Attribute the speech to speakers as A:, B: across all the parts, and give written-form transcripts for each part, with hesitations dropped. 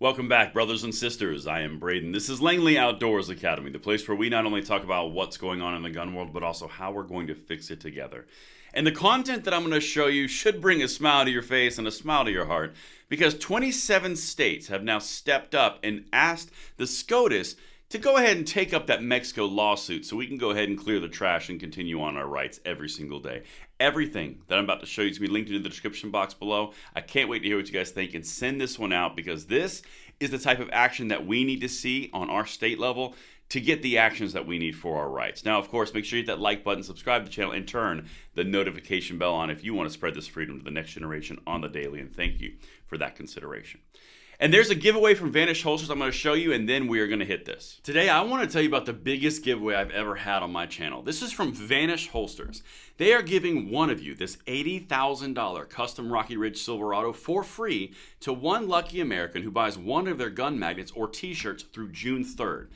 A: Welcome back, brothers and sisters. I am Braden. This is Langley Outdoors Academy, the place where we not only talk about what's going on in the gun world, but also how we're going to fix it together. And the content that I'm going to show you should bring a smile to your face and a smile to your heart, because 27 states have now stepped up and asked the SCOTUS to go ahead and take up that Mexico lawsuit so we can go ahead and clear the trash and continue on our rights every single day. Everything that I'm about to show you is going to be linked in the description box below. I can't wait to hear what you guys think and send this one out, because this is the type of action that we need to see on our state level to get the actions that we need for our rights. Now, of course, make sure you hit that like button, subscribe to the channel, and turn the notification bell on if you want to spread this freedom to the next generation on the daily, and thank you for that consideration. And there's a giveaway from Vanish holsters I'm going to show you, and then we are going to hit this. Today, I want to tell you about the biggest giveaway I've ever had on my channel. This is from Vanish holsters. They are giving one of you this $80,000 custom Rocky Ridge Silverado for free to one lucky American who buys one of their gun magnets or t-shirts through June 3rd.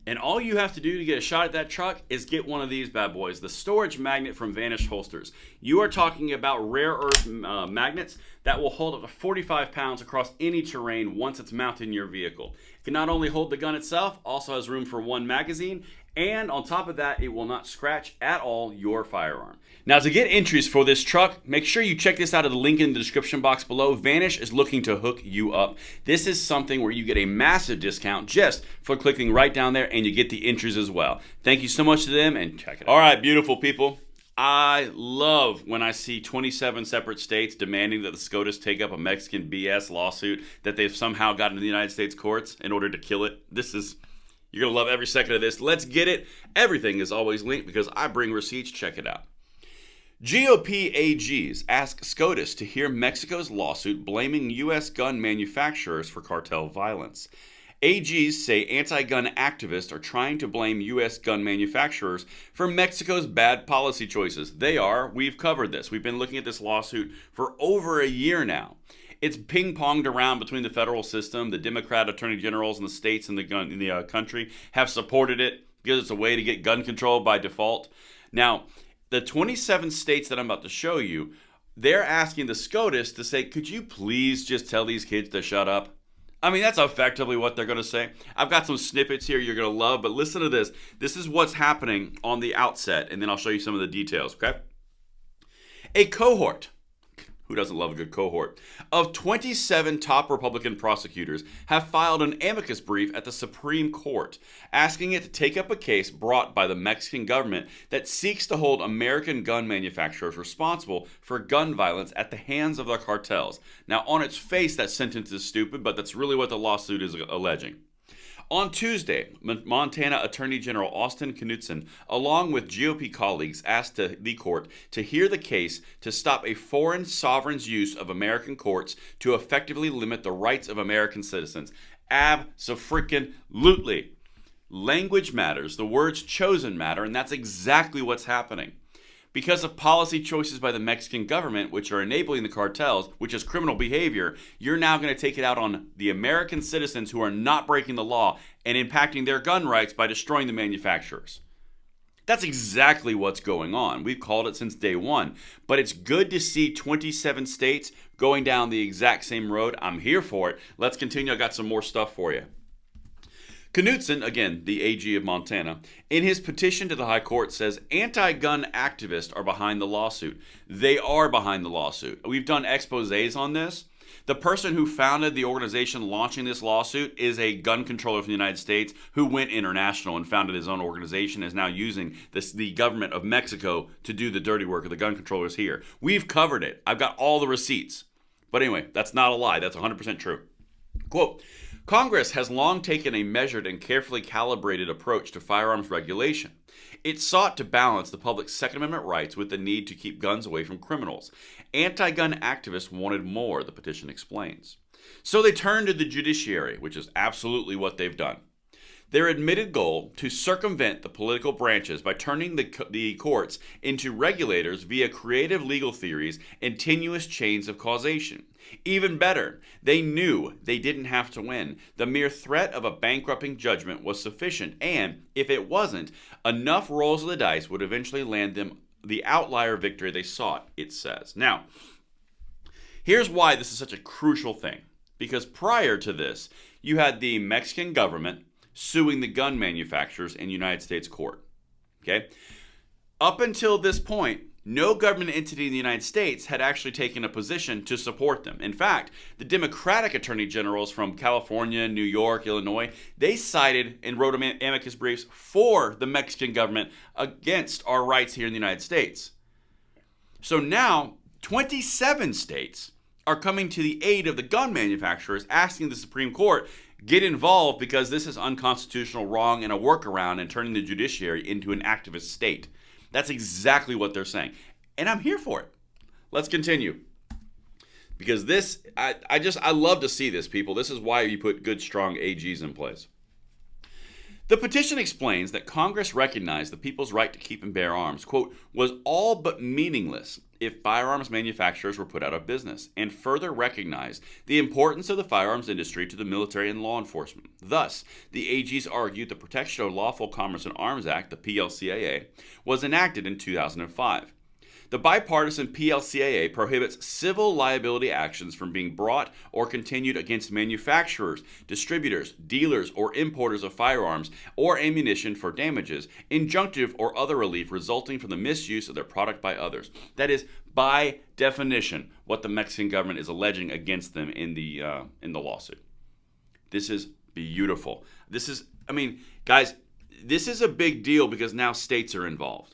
A: And all you have to do to get a shot at that truck is get one of these bad boys, the storage magnet from Vanish holsters. You are talking about rare earth magnets that will hold up to 45 pounds across any terrain once it's mounted in your vehicle. It can not only hold the gun itself, also has room for one magazine, and on top of that, it will not scratch at all your firearm. Now, to get entries for this truck, make sure you check this out at the link in the description box below. Vanish is looking to hook you up. This is something where you get a massive discount just for clicking right down there, and you get the entries as well. Thank you so much to them, and check it out. All right, beautiful people. I love when I see 27 separate states demanding that the SCOTUS take up a Mexican BS lawsuit that they've somehow gotten to the United States courts in order to kill it. You're going to love every second of this. Let's get it. Everything is always linked because I bring receipts. Check it out. GOP AGs ask SCOTUS to hear Mexico's lawsuit blaming U.S. gun manufacturers for cartel violence. AGs say anti-gun activists are trying to blame U.S. gun manufacturers for Mexico's bad policy choices. We've covered this. We've been looking at this lawsuit for over a year now. It's ping-ponged around between the federal system. The Democrat attorney generals in the states and the country have supported it because it's a way to get gun control by default. Now, the 27 states that I'm about to show you, they're asking the SCOTUS to say, could you please just tell these kids to shut up? I mean, that's effectively what they're going to say. I've got some snippets here you're going to love, but listen to this. This is what's happening on the outset, and then I'll show you some of the details, okay? A cohort, who doesn't love a good cohort, of 27 top Republican prosecutors have filed an amicus brief at the Supreme Court, asking it to take up a case brought by the Mexican government that seeks to hold American gun manufacturers responsible for gun violence at the hands of their cartels. Now, on its face, that sentence is stupid, but that's really what the lawsuit is alleging. On Tuesday, Montana Attorney General Austin Knudsen, along with GOP colleagues, asked the court to hear the case to stop a foreign sovereign's use of American courts to effectively limit the rights of American citizens. Abso-freaking-lutely. Language matters, the words chosen matter, and that's exactly what's happening. Because of policy choices by the Mexican government, which are enabling the cartels, which is criminal behavior, you're now going to take it out on the American citizens who are not breaking the law and impacting their gun rights by destroying the manufacturers. That's exactly what's going on. We've called it since day one. But it's good to see 27 states going down the exact same road. I'm here for it. Let's continue. I got some more stuff for you. Knudsen, again, the AG of Montana, in his petition to the High Court says anti-gun activists are behind the lawsuit. They are behind the lawsuit. We've done exposés on this. The person who founded the organization launching this lawsuit is a gun controller from the United States who went international and founded his own organization, is now using the government of Mexico to do the dirty work of the gun controllers here. We've covered it. I've got all the receipts. But anyway, that's not a lie. That's 100% true. Quote, Congress has long taken a measured and carefully calibrated approach to firearms regulation. It sought to balance the public's Second Amendment rights with the need to keep guns away from criminals. Anti-gun activists wanted more, the petition explains. So they turned to the judiciary, which is absolutely what they've done. Their admitted goal to circumvent the political branches by turning the courts into regulators via creative legal theories and tenuous chains of causation. Even better, they knew they didn't have to win. The mere threat of a bankrupting judgment was sufficient, and if it wasn't, enough rolls of the dice would eventually land them the outlier victory they sought, it says. Now, here's why this is such a crucial thing. Because prior to this, you had the Mexican government suing the gun manufacturers in United States court. Okay? Up until this point, no government entity in the United States had actually taken a position to support them. In fact, the Democratic attorney generals from California, New York, Illinois, they cited and wrote amicus briefs for the Mexican government against our rights here in the United States. So now, 27 states are coming to the aid of the gun manufacturers, asking the Supreme Court, get involved because this is unconstitutional, wrong, and a workaround and turning the judiciary into an activist state. That's exactly what they're saying. And I'm here for it. Let's continue. Because this, I love to see this, people. This is why you put good, strong AGs in place. The petition explains that Congress recognized the people's right to keep and bear arms, quote, was all but meaningless if firearms manufacturers were put out of business, and further recognized the importance of the firearms industry to the military and law enforcement. Thus, the AGs argued the Protection of Lawful Commerce in Arms Act, the PLCAA, was enacted in 2005. The bipartisan PLCAA prohibits civil liability actions from being brought or continued against manufacturers, distributors, dealers, or importers of firearms or ammunition for damages, injunctive or other relief resulting from the misuse of their product by others. That is, by definition, what the Mexican government is alleging against them in the lawsuit. This is beautiful. Guys, this is a big deal because now states are involved.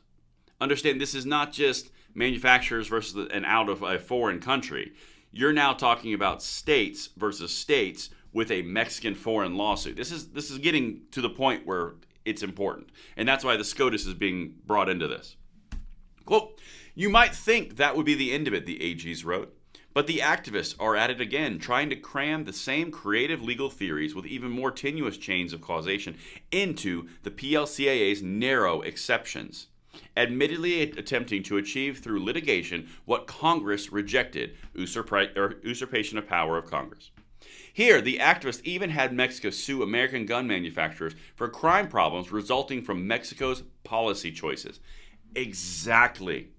A: Understand, this is not just manufacturers versus and out of a foreign country. You're now talking about states versus states with a Mexican foreign lawsuit. This is getting to the point where it's important. And that's why the SCOTUS is being brought into this. Quote, you might think that would be the end of it, the AGs wrote. But the activists are at it again, trying to cram the same creative legal theories with even more tenuous chains of causation into the PLCAA's narrow exceptions, admittedly attempting to achieve through litigation what Congress rejected, usurpation of power of Congress. Here, the activists even had Mexico sue American gun manufacturers for crime problems resulting from Mexico's policy choices. Exactly.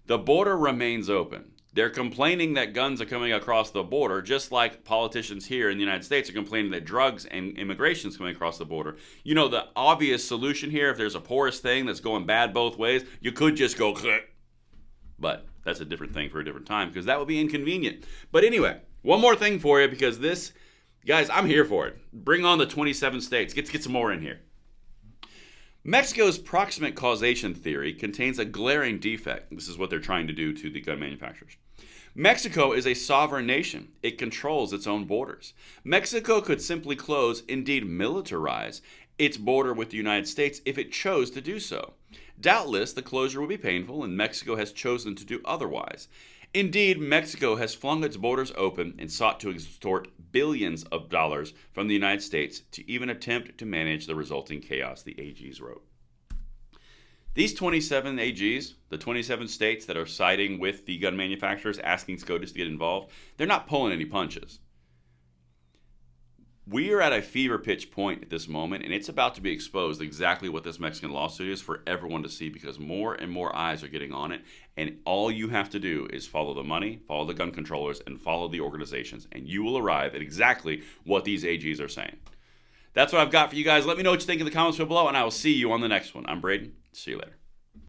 A: The border remains open. They're complaining that guns are coming across the border, just like politicians here in the United States are complaining that drugs and immigration is coming across the border. You know, the obvious solution here, if there's a porous thing that's going bad both ways, you could just go click. But that's a different thing for a different time because that would be inconvenient. But anyway, one more thing for you because this, guys, I'm here for it. Bring on the 27 states. Let's get some more in here. Mexico's proximate causation theory contains a glaring defect. This is what they're trying to do to the gun manufacturers. Mexico is a sovereign nation. It controls its own borders. Mexico could simply close, indeed militarize, its border with the United States if it chose to do so. Doubtless, the closure would be painful, and Mexico has chosen to do otherwise. Indeed, Mexico has flung its borders open and sought to extort billions of dollars from the United States to even attempt to manage the resulting chaos, the AGs wrote. These 27 AGs, the 27 states that are siding with the gun manufacturers, asking SCOTUS to get involved, they're not pulling any punches. We are at a fever pitch point at this moment, and it's about to be exposed exactly what this Mexican lawsuit is for everyone to see because more and more eyes are getting on it, and all you have to do is follow the money, follow the gun controllers, and follow the organizations, and you will arrive at exactly what these AGs are saying. That's what I've got for you guys. Let me know what you think in the comments below, and I will see you on the next one. I'm Braden. See you later.